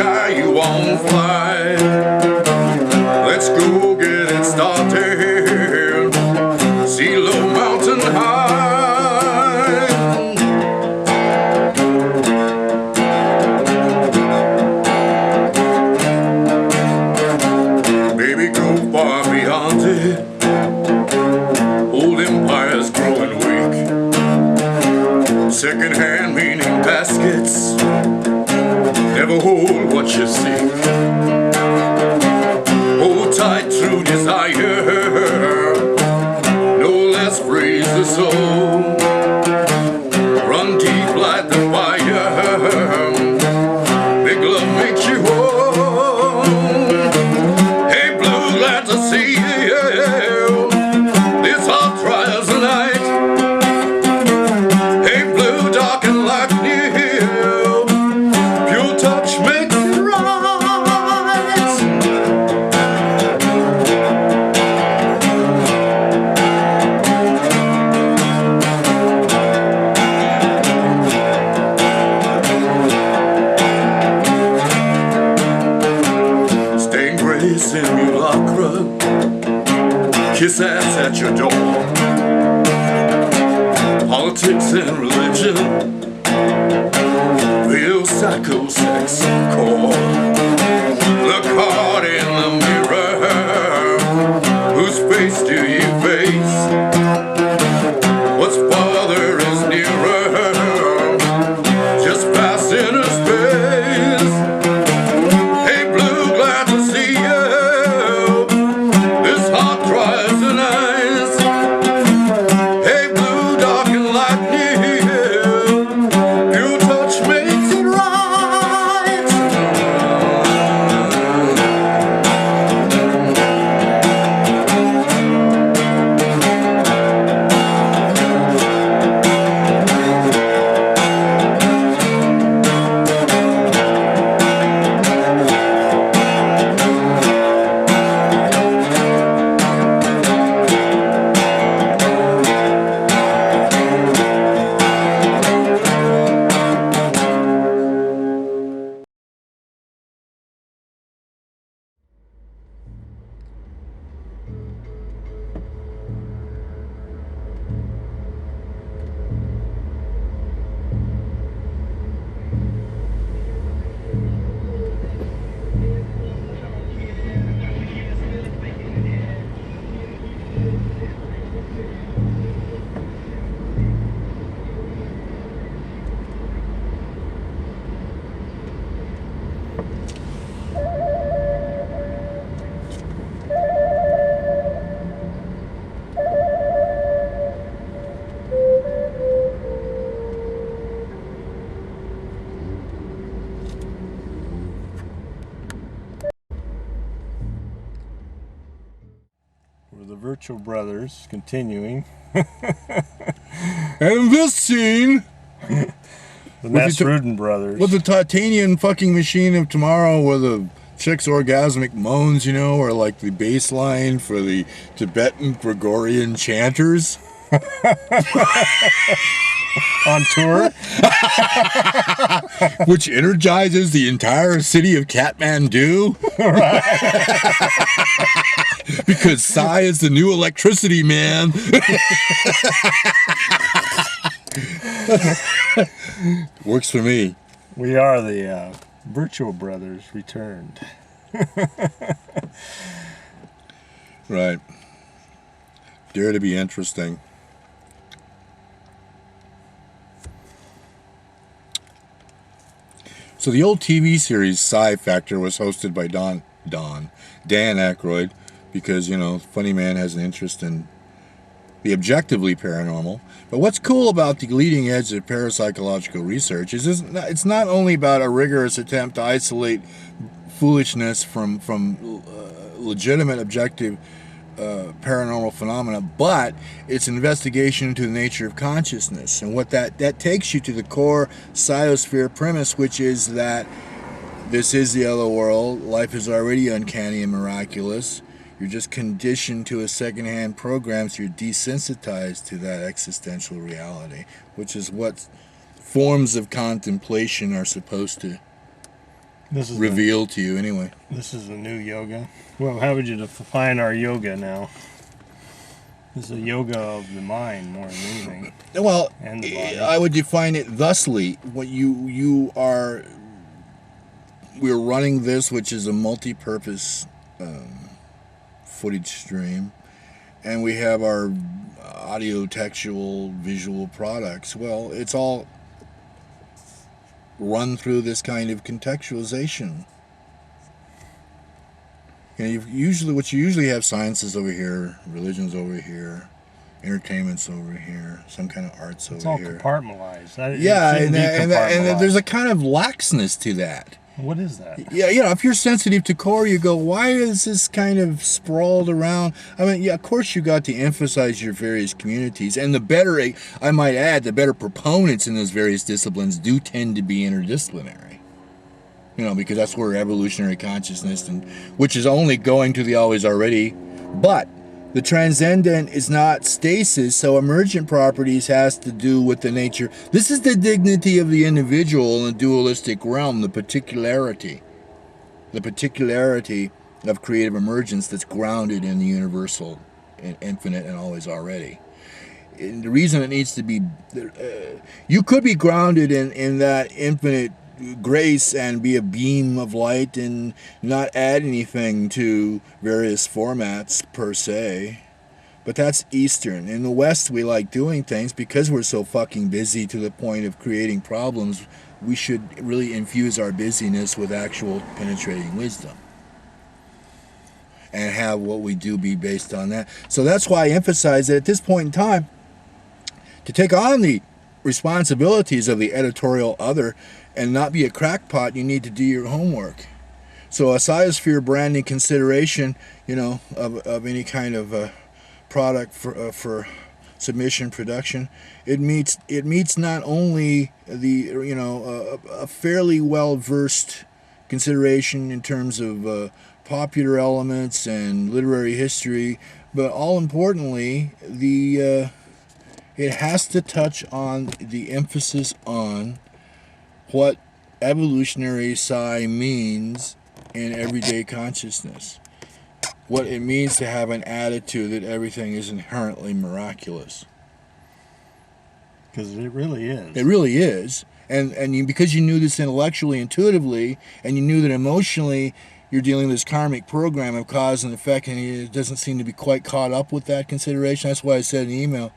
sky you won't fly. Let's go get it started. See low mountain high. Baby, go far beyond it. Old empires growing weak. Second hand meaning baskets never hold what you seek. Hold tight through desire, no less praise the soul. Run deep like the fire, big love makes you whole. Hey blue, glad to see you. This heart tries the night. Hey blue, dark and like new. Pure touch makes it right. Stained gray simulacra, kiss ass at your door. Politics and religion, real psycho sex core. Look hard in the mirror, whose face do you face? What's farther is nearer, just past inner space. Hey blue, glad to see you. This heart tries the nice. Hey blue, dark and light new. Pure touch makes it right. We're the Virtual Brothers, continuing. And in this scene, The Nasrudin Brothers. with the titanium fucking machine of tomorrow, where the chick's orgasmic moans, you know, are like the bass line for the Tibetan Gregorian chanters. On tour. Which energizes the entire city of Kathmandu. Because Psy is the new electricity, man. Works for me. We are the Virtual Brothers returned. Right. Dare to be interesting. So the old TV series Psy Factor was hosted by Dan Aykroyd, because, you know, funny man has an interest in the objectively paranormal. But what's cool about the leading edge of parapsychological research is it's not only about a rigorous attempt to isolate foolishness from legitimate objective paranormal phenomena, but it's an investigation into the nature of consciousness, and what that takes you to the core psyosphere premise, which is that this is the other world. Life is already uncanny and miraculous. You're just conditioned to a secondhand program, so you're desensitized to that existential reality, which is what forms of contemplation are supposed to This is revealed to you anyway. This is the new yoga. Well, how would you define our yoga now? This is a yoga of the mind more than anything. Well, And the body. I would define it thusly: what we're running this, which is a multi-purpose footage stream, and we have our audio, textual, visual products. Well, it's all run through this kind of contextualization. You know, what you usually have, sciences over here, religions over here, entertainment's over here, some kind of arts over It's all here. compartmentalized. Yeah, and compartmentalized. there's a kind of laxness to that. What is that? Yeah, you know, if you're sensitive to core, you go, why is this kind of sprawled around? I mean, yeah, of course you got to emphasize your various communities, and the better, I might add, the better proponents in those various disciplines do tend to be interdisciplinary. You know, because that's where evolutionary consciousness, and which is only going to the always already, but the transcendent is not stasis, so emergent properties has to do with the nature. This is the dignity of the individual in the dualistic realm, the particularity of creative emergence that's grounded in the universal and infinite and always already. And the reason it needs to be, you could be grounded in that infinite grace and be a beam of light and not add anything to various formats per se, but that's Eastern. In the West, we like doing things because we're so fucking busy to the point of creating problems. We should really infuse our busyness with actual penetrating wisdom and have what we do be based on that. So that's why I emphasize that at this point in time, to take on the responsibilities of the editorial other and not be a crackpot, you need to do your homework. So a Siosphere branding consideration, you know, of any kind of product for submission production, it meets not only the, you know, a fairly well versed consideration in terms of popular elements and literary history, but all importantly, it has to touch on the emphasis on what evolutionary psi means in everyday consciousness. What it means to have an attitude that everything is inherently miraculous. Because it really is. It really is. And you, because you knew this intellectually, intuitively, and you knew that emotionally you're dealing with this karmic program of cause and effect, and it doesn't seem to be quite caught up with that consideration. That's why I said in the email,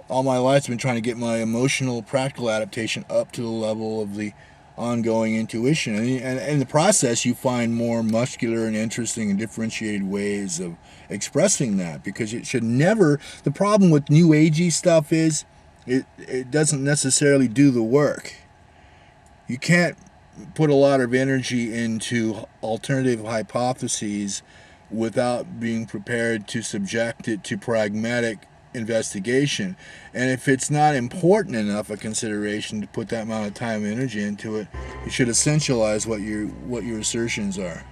all my life I've been trying to get my emotional, practical adaptation up to the level of the ongoing intuition. And in the process, you find more muscular and interesting and differentiated ways of expressing that, because it should never... The problem with New Agey stuff is it doesn't necessarily do the work. You can't put a lot of energy into alternative hypotheses without being prepared to subject it to pragmatic investigation. And if it's not important enough a consideration to put that amount of time and energy into it, you should essentialize what your assertions are.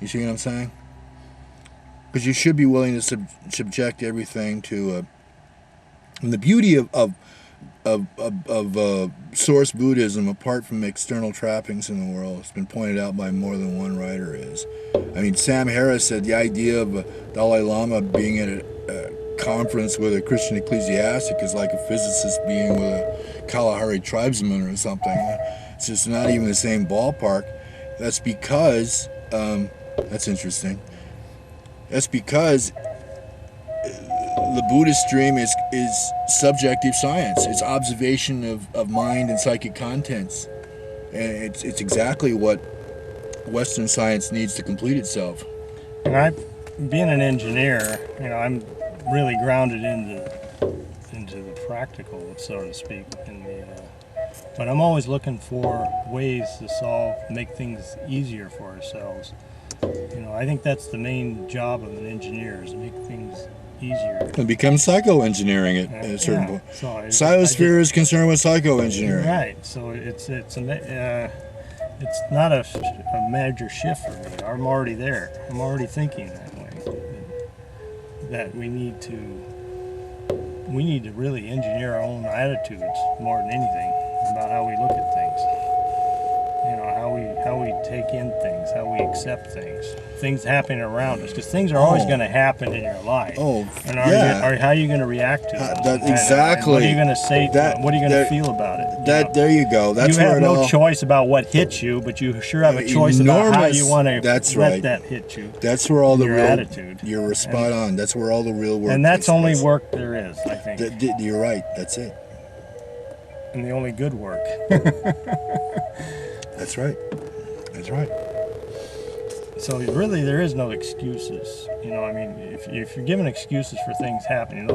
You see what I'm saying? Because you should be willing to subject everything to and the beauty of source Buddhism, apart from external trappings in the world, it's been pointed out by more than one writer, is, I mean, Sam Harris said the idea of Dalai Lama being at a conference with a Christian ecclesiastic is like a physicist being with a Kalahari tribesman or something. It's just not even the same ballpark. That's because, that's interesting. That's because the Buddhist stream is subjective science. It's observation of mind and psychic contents. And it's exactly what Western science needs to complete itself. And being an engineer, you know, I'm really grounded into the practical, so to speak. But I'm always looking for ways to make things easier for ourselves. You know, I think that's the main job of an engineer, is to make things easier. And become psychoengineering at a certain point. So Siosphere is concerned with psychoengineering. Right. So it's not a major shift for me. I'm already there. I'm already thinking that way. That we need to really engineer our own attitudes more than anything about how we look at things. You know, how we take in things, how we accept things happening around us, because things are always going to happen in your life. Oh, and yeah. how are you going to react to them? Exactly. And what are you going to say to them? What are you going to feel about it? There you go. That's you where have no choice about what hits you, but you sure have a choice about how you want to let that hit you. That's where all the your real attitude. You're spot on. That's where all the real work. And that's only work there is, I think. You're right. That's it. And the only good work. That's right. That's right. So really, there is no excuses. You know, I mean, if you're given excuses for things happening,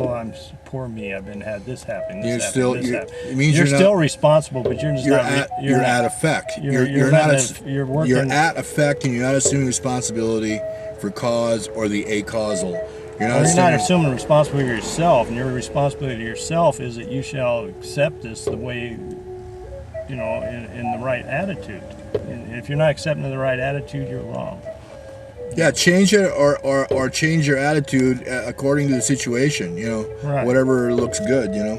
poor me, I've had this happen. This happened, this happened. It means you're still responsible, but you're just not. You're at effect. You're at effect, and you're not assuming responsibility for cause or the acausal. You're not assuming responsibility for yourself, and your responsibility to yourself is that you shall accept this the way, you know, in the right attitude. And if you're not accepting the right attitude, you're wrong. Yeah, change it or change your attitude according to the situation. You know, right. Whatever looks good. You know.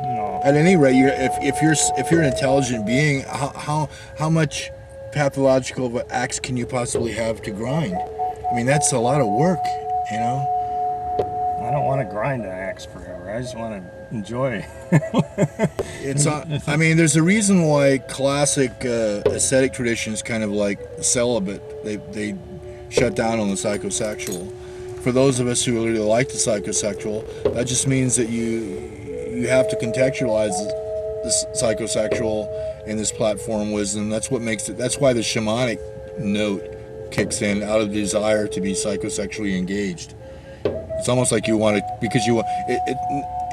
No. At any rate, if you're an intelligent being, how much pathological acts can you possibly have to grind? I mean, that's a lot of work. You know. I don't want to grind an axe forever. I just want to enjoy. I mean, there's a reason why classic ascetic traditions kind of like celibate. They shut down on the psychosexual. For those of us who really like the psychosexual, that just means that you have to contextualize this psychosexual in this platform wisdom. That's what makes it. That's why the shamanic note kicks in out of the desire to be psychosexually engaged. It's almost like you want to, because you want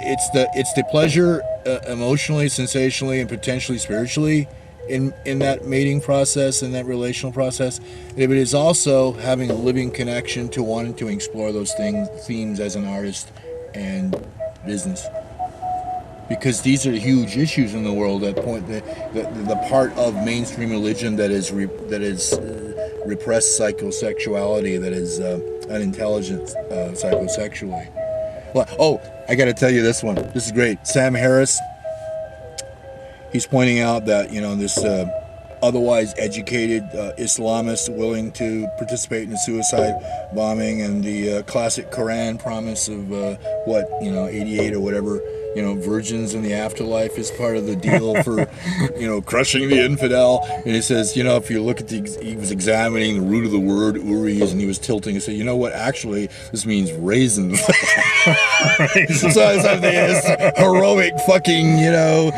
it's the pleasure emotionally, sensationally, and potentially spiritually in that mating process, in that relational process. But it is also having a living connection to wanting to explore those themes as an artist and business. Because these are huge issues in the world that point the part of mainstream religion that is repressed psychosexuality, that is unintelligent psychosexually. Well, I got to tell you this one. This is great. Sam Harris. He's pointing out that, you know, this otherwise educated Islamist willing to participate in a suicide bombing, and the classic Quran promise of 88 or whatever, you know, virgins in the afterlife is part of the deal for, you know, crushing the infidel. And he says, you know, if you look at he was examining the root of the word uris, and he was tilting and said, you know what, actually this means raisins. So it's like this heroic fucking, you know,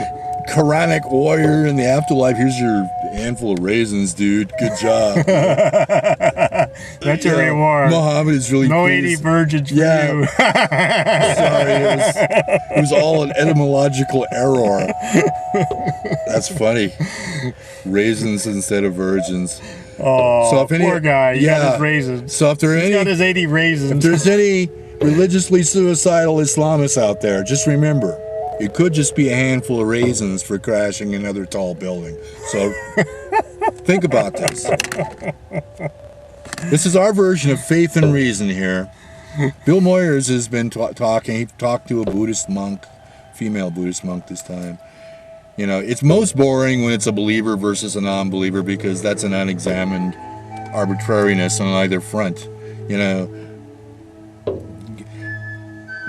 Quranic warrior in the afterlife. Here's your handful of raisins, dude. Good job. That's your reward. Muhammad is really no pleased. 80 virgins for you. Sorry, it was all an etymological error. That's funny. Raisins instead of virgins. Oh, so poor guy. He got his raisins. So if there are He's got his 80 raisins. If there's any religiously suicidal Islamists out there, just remember, it could just be a handful of raisins for crashing another tall building. So think about this. This is our version of faith and reason here. Bill Moyers has been talking. He talked to a Buddhist monk, female Buddhist monk this time. You know, it's most boring when it's a believer versus a non-believer, because that's an unexamined arbitrariness on either front. You know,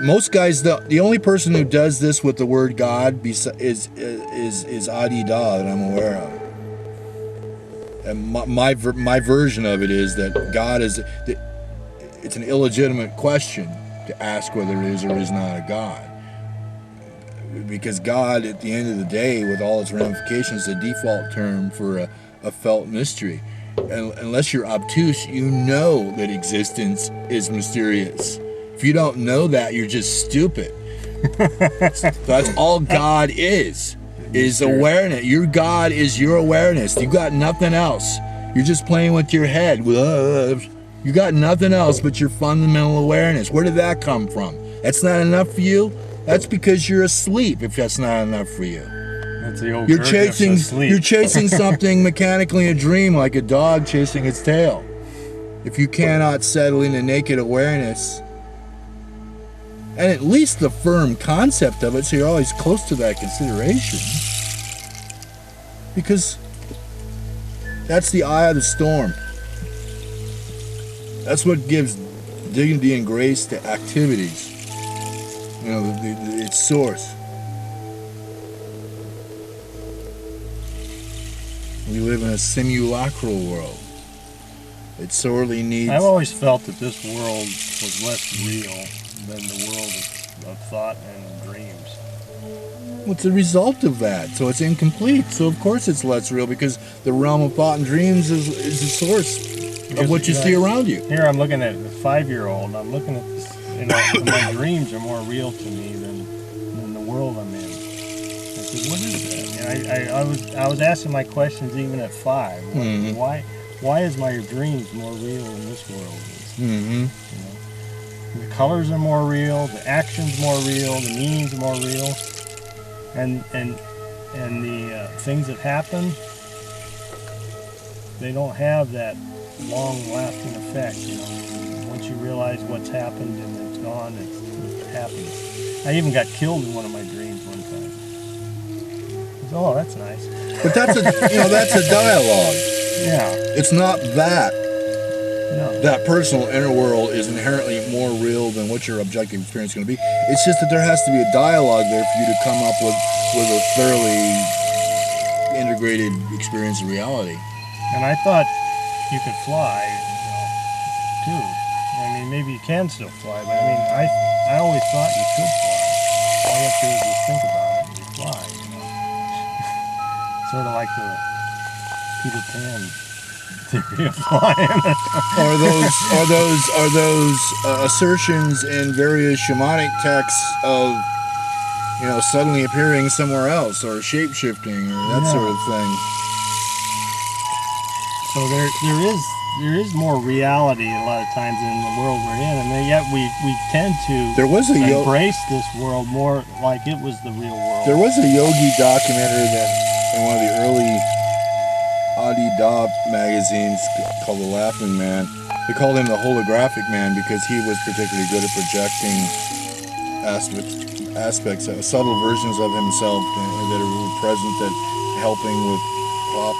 most guys, the only person who does this with the word God is Adi Da that I'm aware of. And my version of it is that God is, it's an illegitimate question to ask whether it is or is not a God. Because God, at the end of the day, with all its ramifications, is a default term for a felt mystery. And unless you're obtuse, you know that existence is mysterious. If you don't know that, you're just stupid. That's all God is awareness. Your God is your awareness. You got nothing else. You're just playing with your head. You got nothing else but your fundamental awareness. Where did that come from? That's not enough for you? That's because you're asleep, if that's not enough for you. That's the old you're chasing something mechanically in a dream, like a dog chasing its tail. If you cannot settle into naked awareness, and at least the firm concept of it, so you're always close to that consideration. Because That's the eye of the storm. That's what gives dignity and grace to activities. You know, its source. We live in a simulacral world. It sorely needs... I've always felt that this world was less real than the world of thought and dreams. Well, it's a result of that, so it's incomplete. So of course it's less real, because the realm of thought and dreams is the source of what you see around you. Here I'm looking at a 5-year-old, and I'm looking at this, you know, my dreams are more real to me than the world I'm in. I said, what is that? And I was asking my questions even at 5. Mm-hmm. Why is my dreams more real than this world is? Mm-hmm. You know? The colors are more real, the actions more real, the meanings are more real, and the things that happen, they don't have that long-lasting effect. You know, once you realize what's happened and it's gone, it happens. I even got killed in one of my dreams one time. I said, oh, that's nice. But that's that's a dialogue. Yeah. It's not that. No. That personal inner world is inherently more real than what your objective experience is going to be. It's just that there has to be a dialogue there for you to come up with a thoroughly integrated experience of reality. And I thought you could fly, you know, too. I mean, maybe you can still fly, but I mean, I always thought you could fly. All you have to do is just think about it and you fly, you know. Sort of like the Peter Pan theory of flying. Are those assertions in various shamanic texts of, you know, suddenly appearing somewhere else, or shape-shifting, or that sort of thing? So there is more reality a lot of times in the world we're in, and yet we tend to embrace this world more like it was the real world. There was a yogi documentary that in one of the early Adi Da magazines called The Laughing Man. They called him the holographic man because he was particularly good at projecting aspects, subtle versions of himself that were present, that helping with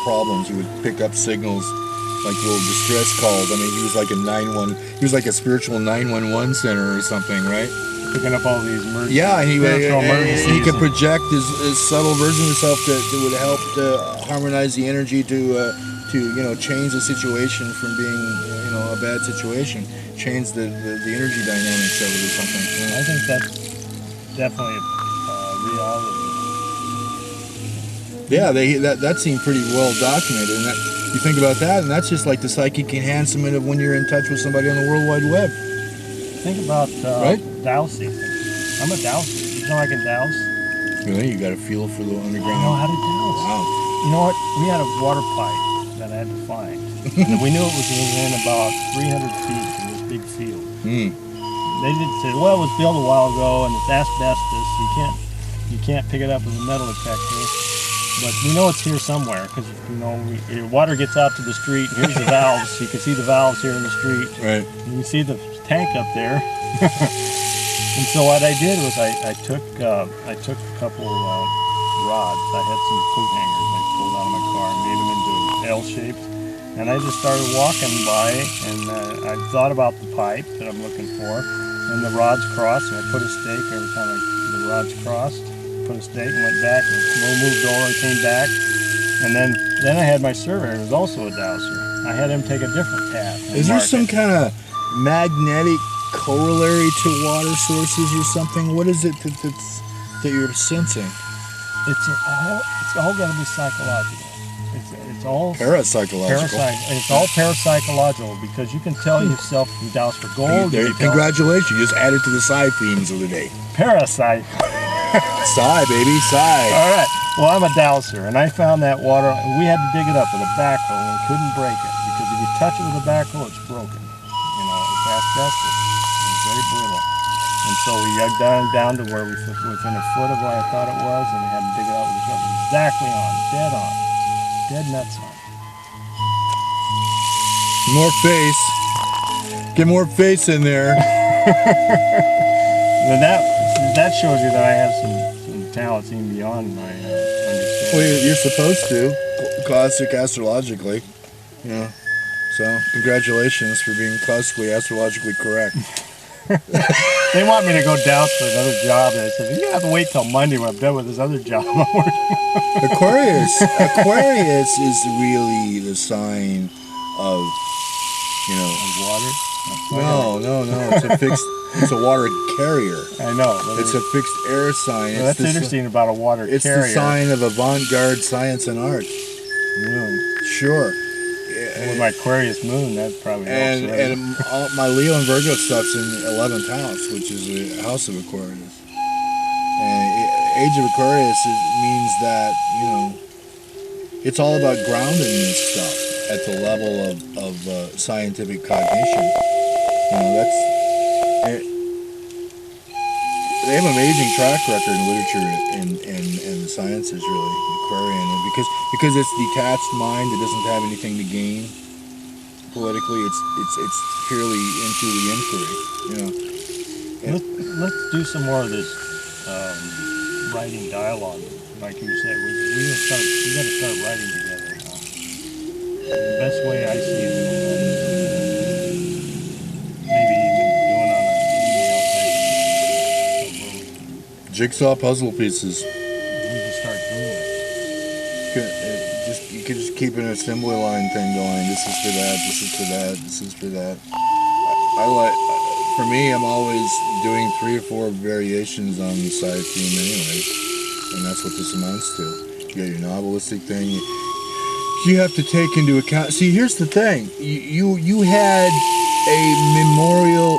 problems. He would pick up signals like little distress calls. I mean, he was like he was like a spiritual 911 center or something, right? Picking up all these emergencies. Yeah, and he could project his subtle version of himself that would help to harmonize the energy to change the situation from being a bad situation, change the energy dynamics of it or something. I think that's definitely reality. Yeah, that seemed pretty well documented, and that you think about that, and that's just like the psychic enhancement of when you're in touch with somebody on the World Wide Web. Think about right? dowsing. I'm a dowser. You know I can douse? Really? You got a feel for the underground? I know how to douse. Wow. You know what? We had a water pipe that I had to find. And we knew it was within about 300 feet in this big field. They did say, well, it was built a while ago and it's asbestos. You can't pick it up with a metal detector. But we know it's here somewhere because your water gets out to the street. And here's the valves. You can see the valves here in the street. Right. And you see the tank up there. And so what I did was I took a couple rods. I had some coat hangers I pulled out of my car and made them into L shapes. And I just started walking by, and I thought about the pipe that I'm looking for, and the rods crossed, and I put a stake every time the rods crossed. Put a stake and went back, and moved over and came back. And then I had my surveyor, who was also a dowser. I had him take a different path. Is there some kind of magnetic corollary to water sources or something? What is it that you're sensing? It's all got to be psychological. It's all parapsychological. It's all parapsychological because you can tell yourself you can douse for gold. Congratulations! You just added to the psi themes of the day. Parapsy. Psi, baby, psi. All right. Well, I'm a dowser, and I found that water, and we had to dig it up with a backhoe, and we couldn't break it because if you touch it with a backhoe, it's broken. It's asbestos. It's very brittle. And so we dug down to where we within a foot of where I thought it was, and we had to dig it out with a shovel. Exactly on, dead nuts on. More face. Get more face in there. Well, that shows you that I have some talents even beyond my understanding. Well, you're supposed to, classic astrologically. You know. So, congratulations for being classically astrologically correct. They want me to go down for another job, and I said, you have to wait till Monday when I'm done with this other job. Aquarius is really the sign of, you know, Water? no. It's a water carrier. I know. It's a fixed air sign. Well, that's interesting about a water It's carrier. the sign of avant-garde science and art. Really? Sure. With my Aquarius moon, that probably helps. And all my Leo and Virgo stuff's in the 11th house, which is the house of Aquarius. And age of Aquarius means that, you know, it's all about grounding this stuff at the level of scientific cognition. You know, they have an amazing track record in literature and the sciences, really, Aquarian, and because it's detached mind, it doesn't have anything to gain politically. It's purely into the inquiry, you know. Let's do some more of this writing dialogue, like you said. We got to start writing together. The best way I see of doing that is maybe even doing on an email type. Jigsaw puzzle pieces. We just start doing it. You could just keep an assembly line thing going. This is for that. This is for that. This is for that. I like. For me, I'm always doing 3 or 4 variations on the side theme anyway, and that's what this amounts to. You got your novelistic thing. You have to take into account. See, here's the thing. You had a memorial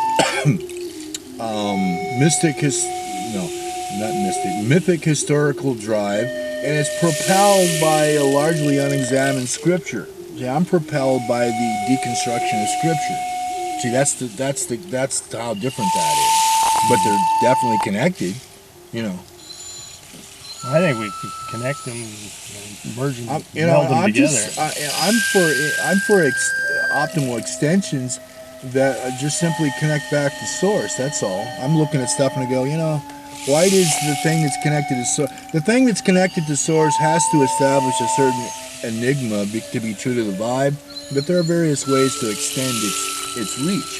mythic historical drive, and it's propelled by a largely unexamined scripture. See, I'm propelled by the deconstruction of scripture. See, that's how different that is. But they're definitely connected, you know. I think we could connect them and merge them, you know, meld them together. I'm for optimal extensions that just simply connect back to source. That's all. I'm looking at stuff and I go, you know, why does the thing that's connected to source? The thing that's connected to source has to establish a certain enigma to be true to the vibe, but there are various ways to extend its reach.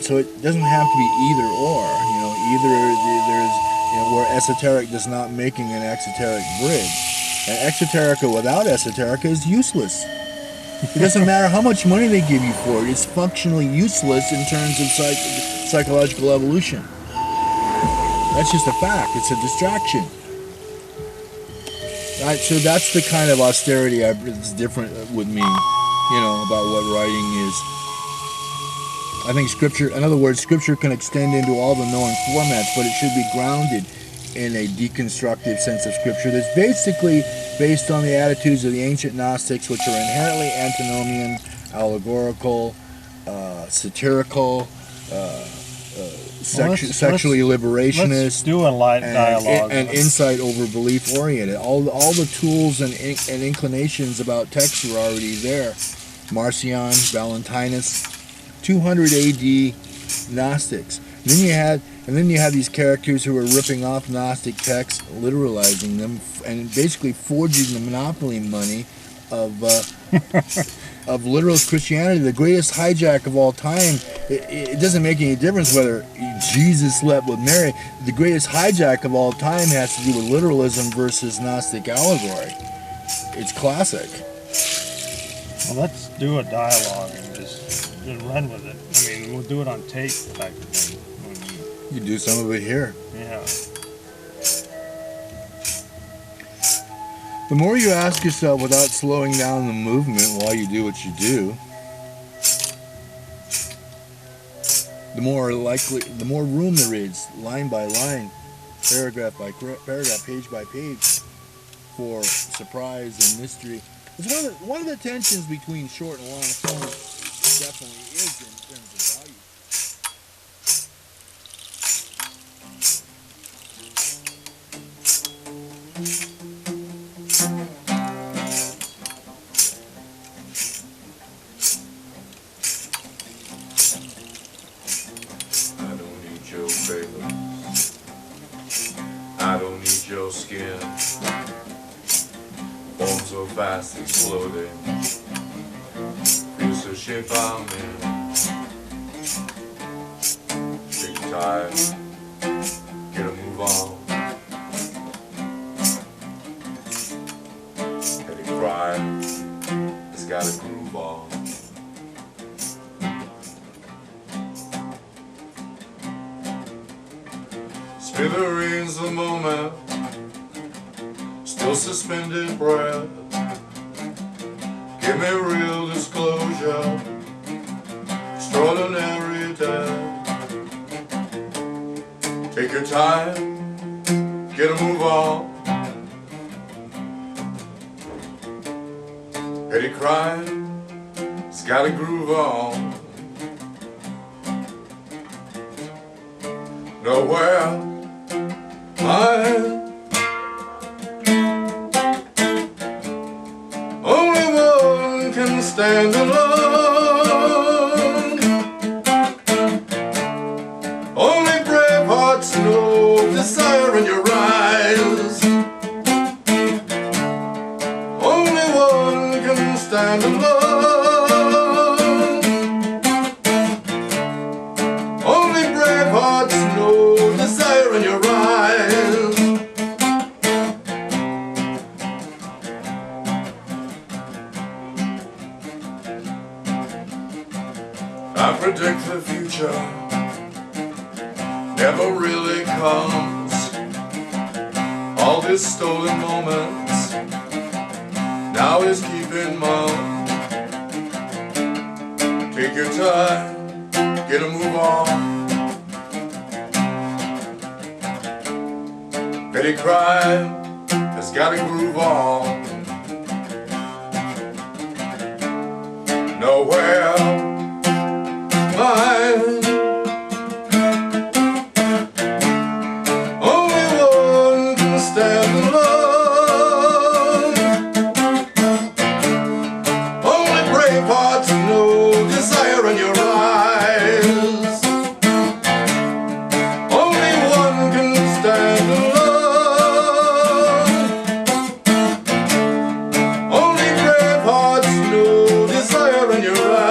So it doesn't have to be either or. You know, there's where esoteric does not making an exoteric bridge. And exoterica without esoterica is useless. It doesn't matter how much money they give you for it. It's functionally useless in terms of psychological evolution. That's just a fact. It's a distraction. Right, so that's the kind of austerity that's different with me, you know, about what writing is. I think scripture, in other words, scripture can extend into all the known formats, but it should be grounded in a deconstructive sense of scripture that's basically based on the attitudes of the ancient Gnostics, which are inherently antinomian, allegorical, satirical, sexually liberationist. Let's do a light dialogue. And insight over belief oriented. All the tools and inclinations about text were already there. Marcion, Valentinus, 200 AD Gnostics. And then you had these characters who were ripping off Gnostic texts, literalizing them, and basically forging the monopoly money of literalist Christianity. The greatest hijack of all time. It doesn't make any difference whether Jesus slept with Mary. The greatest hijack of all time has to do with literalism versus Gnostic allegory. It's classic. Well, let's do a dialogue and just run with it. I mean, we'll do it on tape type of thing. You do some of it here. Yeah. The more you ask yourself without slowing down the movement while you do what you do, the more room there is, line by line, paragraph by paragraph, page by page, for surprise and mystery. It's one of the tensions between short and long form definitely is in terms of value. I don't need your skin. Bones so fast exploding. shape I'm in. Take your time, get a move on. Heady cry, it's got a groove on. Smithereens the moment, still suspended breath. Give me real disclosure, extraordinary death. Take your time, get a move on. Petty crime, it's got a groove on. Nowhere mine. Only one can stand alone. Only brave hearts know desire in your eyes. Only one can stand alone. Only brave hearts know desire in your eyes. I predict the future never really comes. All these stolen moments now is keeping mum. Take your time, get a move on. Petty crime has got a groove on. Nowhere mine. Only one can stand alone. Only brave hearts know desire in your eyes. Only one can stand alone. Only brave hearts know desire in your eyes.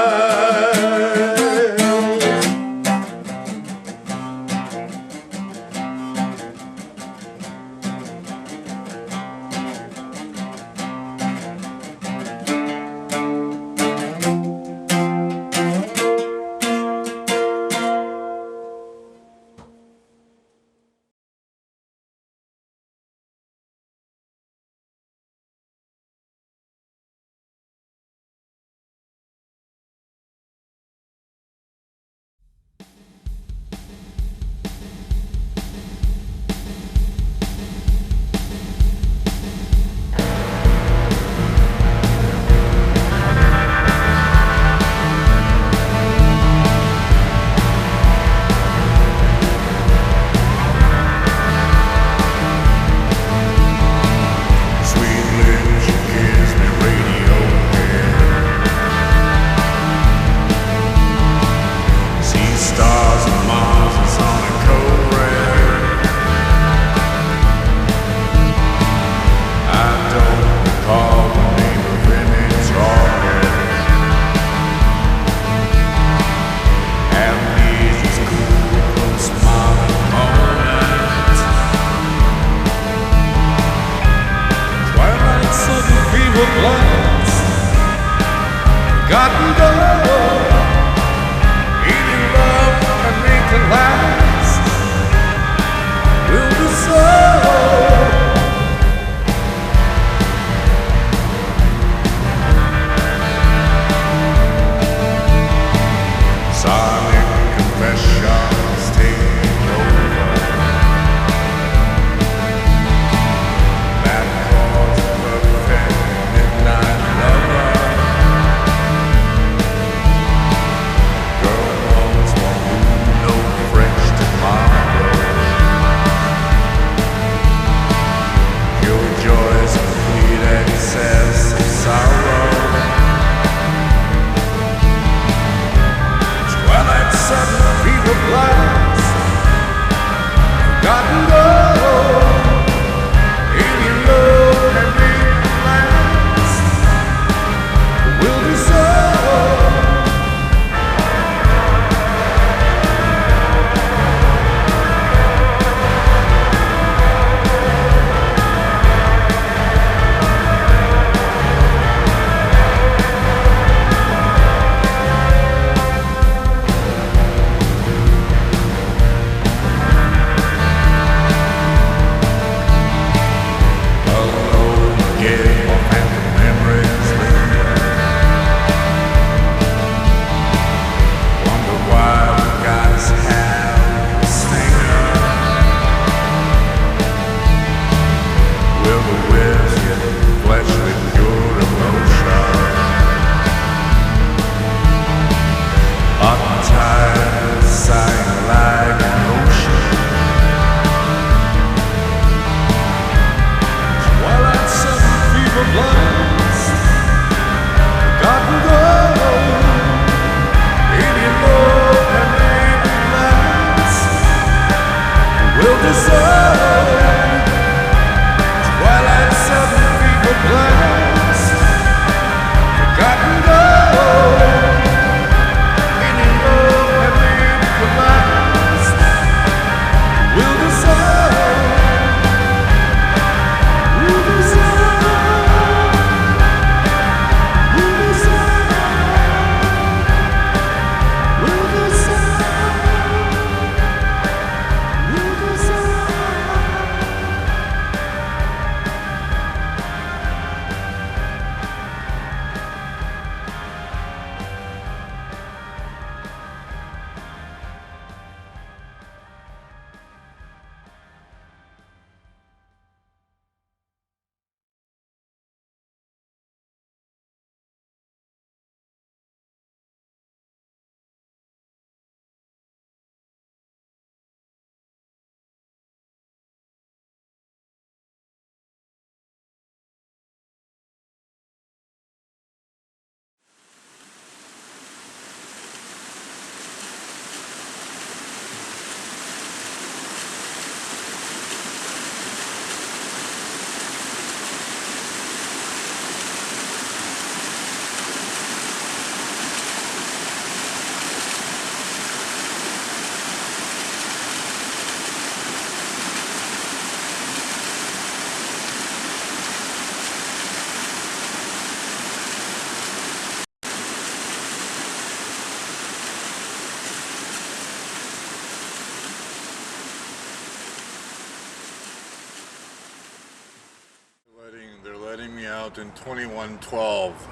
out in 2112.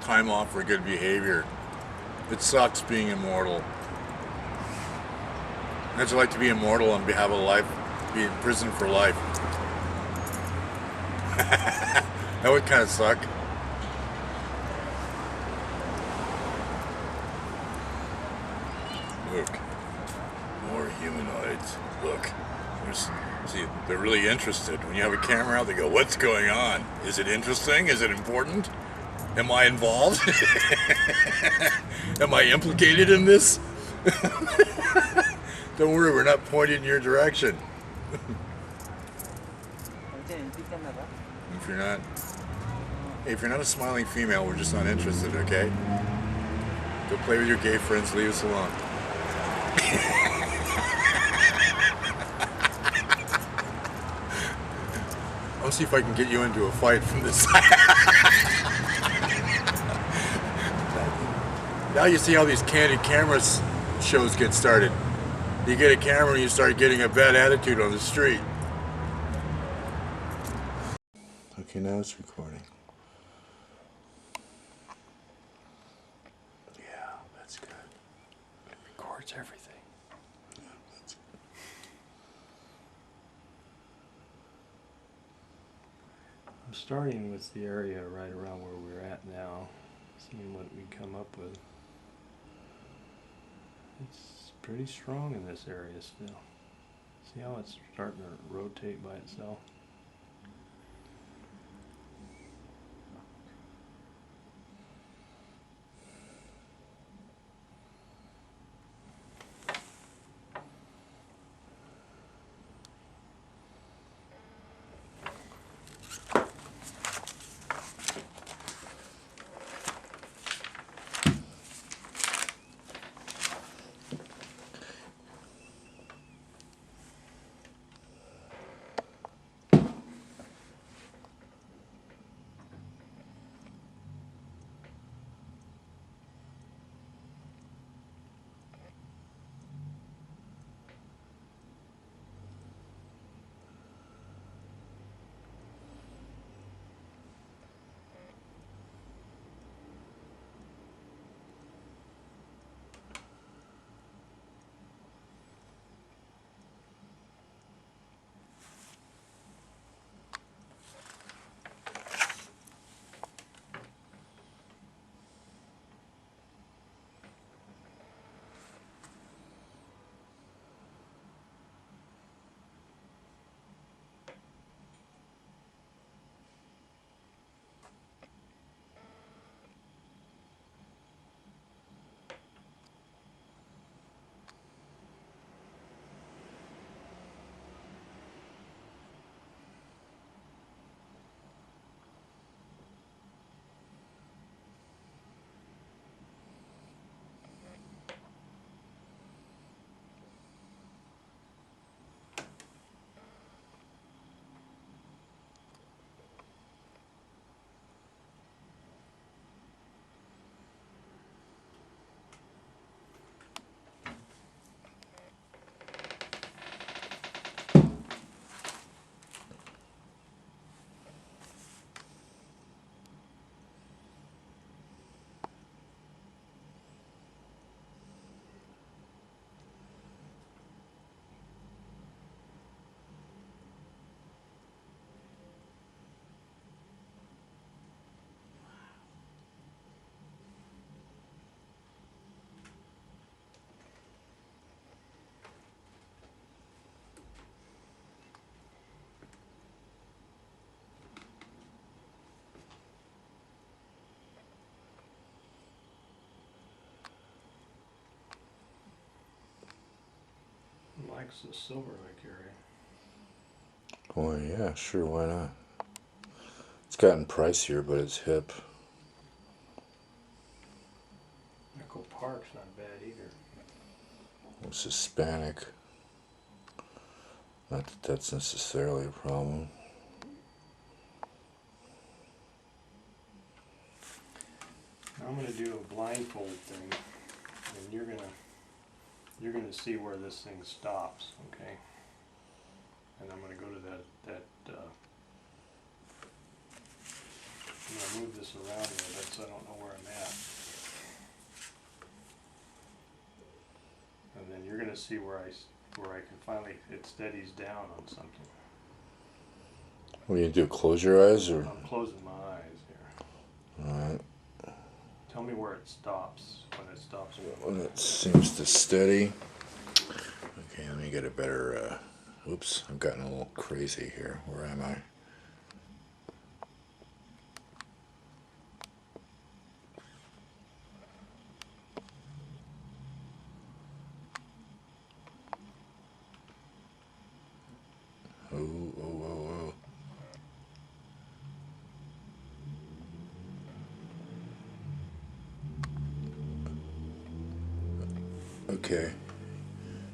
Time off for good behavior. It sucks being immortal. I'd like to be immortal and have a life, be in prison for life. That would kind of suck. Look, more humanoids. Look, see, they're really interested. When you have a camera out, they go, "What's going on? Is it interesting? Is it important? Am I involved? Am I implicated in this?" Don't worry, we're not pointing in your direction. If you're not a smiling female, we're just not interested, okay? Go play with your gay friends, leave us alone. I'll see if I can get you into a fight from this side. Now you see how these candid cameras shows get started. You get a camera and you start getting a bad attitude on the street. Okay, now it's recording. Yeah, that's good. It records everything. Yeah, that's good. I'm starting with the area right around where we're at now, seeing what we come up with. It's pretty strong in this area still. See how it's starting to rotate by itself? Likes the Silver Lake area. Oh yeah, sure, why not? It's gotten pricier, but it's hip. Echo Park's not bad either. It's Hispanic. Not that that's necessarily a problem. I'm gonna do a blindfold thing, and you're gonna see where this thing stops, okay? And I'm gonna go to that I'm gonna move this around a little bit so I don't know where I'm at. And then you're gonna see where I can finally, it steadies down on something. What are you gonna do? Close your eyes, or? I'm closing my eyes here. Alright. Tell me where it stops, when it stops. When it seems to steady. Okay, let me get a better, oops, I've gotten a little crazy here. Where am I? Oh, oh, oh, oh. Okay.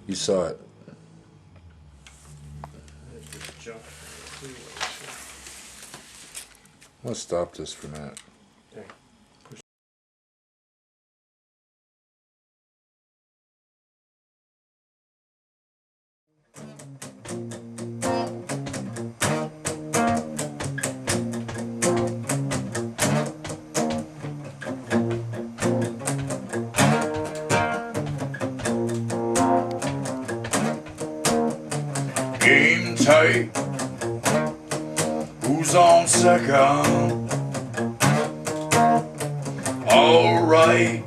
You saw it. Just jump. Let's stop this for a minute. Okay. Game tight. Who's on second? All right.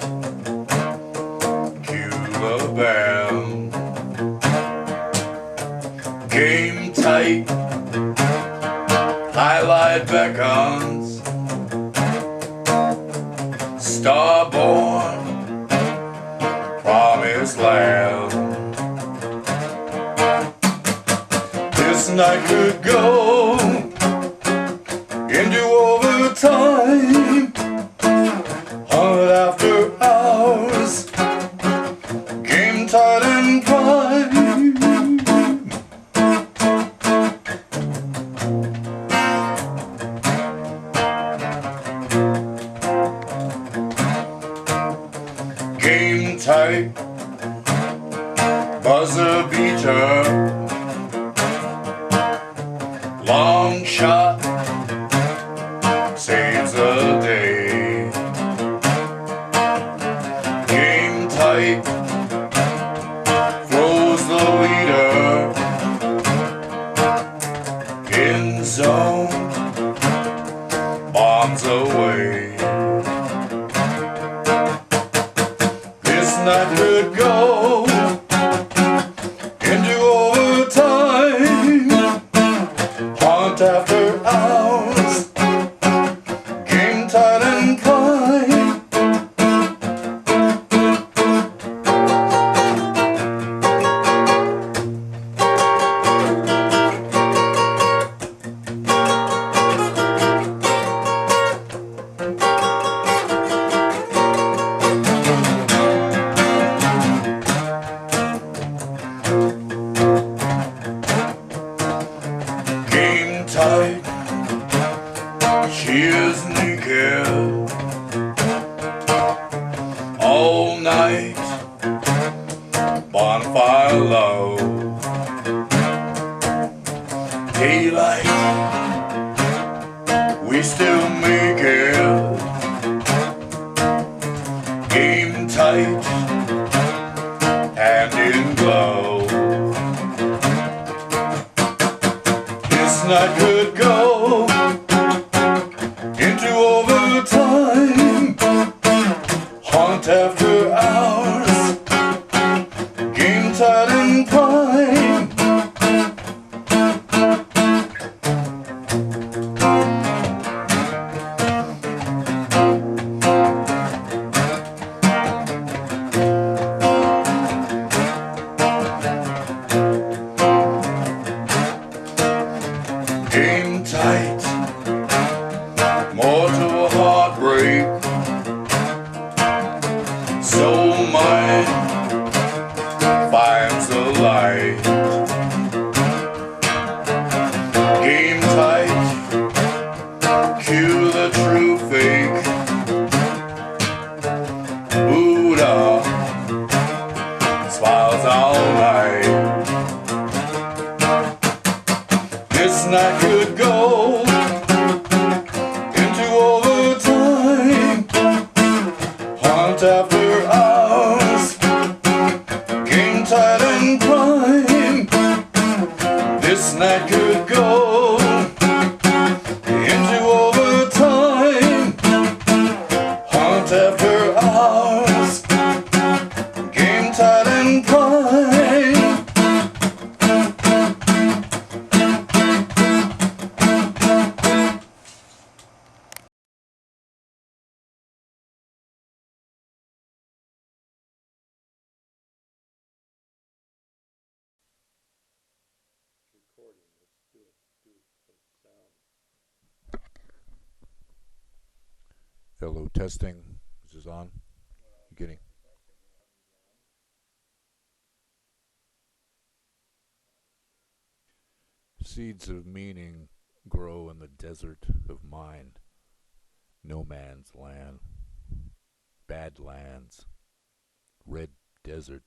Cue the band. Game tight. Highlight beckons. Starborn. Promised land. This night could go into overtime, hard after hours, game tight and prime. Game tight, buzzer beater. Long shot saves the day. Game tight, throws the leader. In zone, bombs away. This night could go into overtime. Hunt after hours, game tight and prime. Game tight, she is naked all night, bonfire low, daylight, we still make it. Game tight, hand in glove. This night could go into overtime, hunt after hours, game tight and prime. Game tight, more to a heartbreak. Hot after hours, game tight and prime. This night could go into overtime. Hot after hours, game tight and prime. Hello, testing. Is this on? Getting. Seeds of meaning grow in the desert of mind. No man's land. Badlands. Red desert.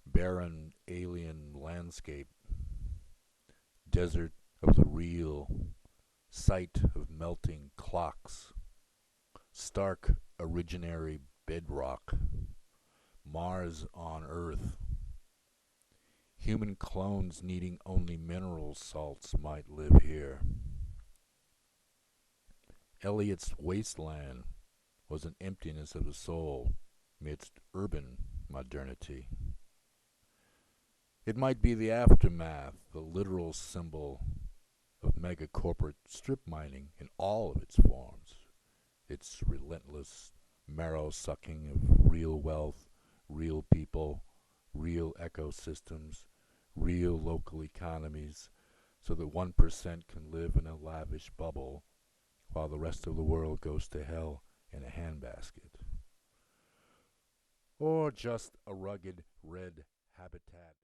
Barren alien landscape. Desert of the real. Site of melting clocks. Stark originary bedrock. Mars on Earth. Human clones needing only mineral salts might live here. Eliot's wasteland was an emptiness of the soul midst urban modernity. It might be the aftermath, the literal symbol of mega-corporate strip mining in all of its forms. Its relentless marrow-sucking of real wealth, real people, real ecosystems, real local economies, so that 1% can live in a lavish bubble while the rest of the world goes to hell in a handbasket. Or just a rugged red habitat.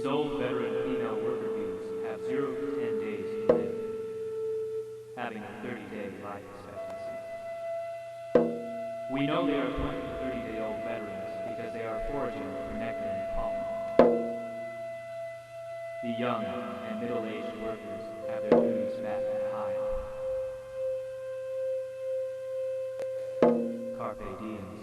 old veteran female worker bees have 0 to 10 days to live, having a 30-day life expectancy. We know they are 20 to 30-day-old veterans because they are foraging for nectar and pollen. The young and middle-aged workers have their duties met and high. Carpe diem.